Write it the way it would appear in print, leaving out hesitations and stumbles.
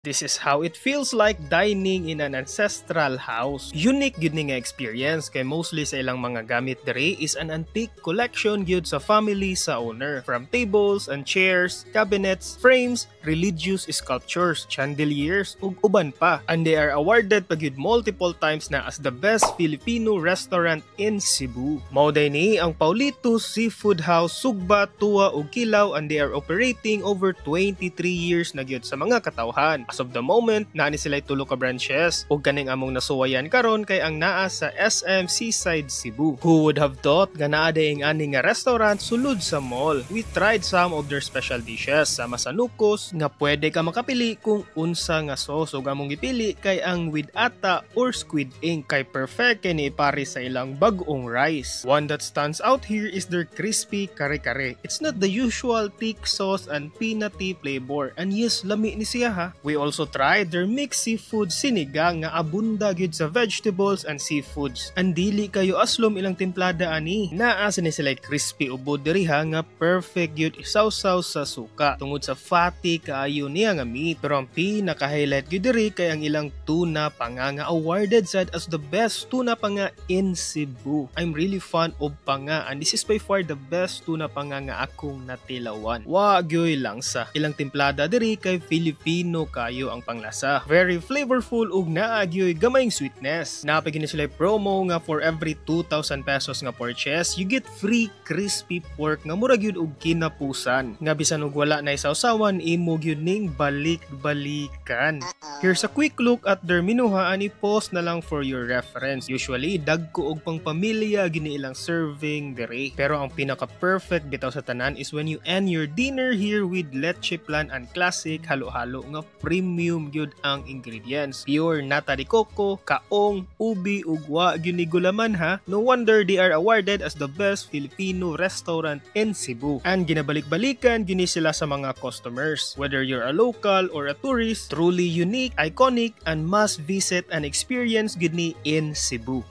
This is how it feels like dining in an ancestral house. Unique gyud ni nga experience kay mostly sa ilang mga gamit diri is an antique collection gyud sa family sa owner. From tables and chairs, cabinets, frames, religious sculptures, chandeliers, ug uban pa. And they are awarded pa gyud multiple times na as the best Filipino restaurant in Cebu. Mao day ni ang Paulitos Seafood House, Sugba, Tuwa ug Kilaw, and they are operating over 23 years na gyud sa mga katawhan. As of the moment, naa ni sila tulo ka branches ug kaning among nasuwayan karon kay ang naa sa SM Seaside Cebu. Who would have thought nga naa daing ani nga restaurant sulod sa mall? We tried some of their special dishes sama sa nukos nga pwede ka makapili kung unsa nga sauce ug among gipili kay ang with ata or squid ink kay perfect kay ni ipare sa ilang bag-ong rice. One that stands out here is their crispy kare-kare. It's not the usual thick sauce and peanutty flavor, and yes, lami ni siya ha. We also tried their mixed seafood sinigang nga abunda gyud sa vegetables and seafoods. And dili kayo aslom ilang timplada ani. Naa sa ni sila crispy ubod diri ha nga perfect gyud isawsaw sa suka tungod sa fatty kaayo niya nga meat. Pero ang pinaka-highlight gyud diri kay ang ilang tuna panga nga awarded sad as the best tuna panga in Cebu. I'm really fan of panga, and this is by far the best tuna panga nga akong natilawan. Wa gyoy lang sa ilang timplada diri kay Filipino kayo ang panglasa. Very flavorful ug naa gyoy gamayng sweetness. Napagin sila promo nga for every 2,000 pesos nga purchase, you get free crispy pork nga mura gyud og kinapusan. Nga bisan og wala na isawsawan, imo gyud ning balik-balikan. Here's a quick look at their menu ha, ani post na lang for your reference. Usually dagko og pang pamilya gini ilang serving dere. Pero ang pinaka-perfect bitaw sa tanan is when you end your dinner here with leche plan and classic halo-halo nga premium gyud ang ingredients. Pure nata de coco, kaong, ubi ug wa gyud ni gulaman ha. No wonder they are awarded as the best Filipino restaurant in Cebu. And ginabalik-balikan gini sila sa mga customers. Whether you're a local or a tourist, truly unique, iconic, and must visit and experience gyud ni in Cebu.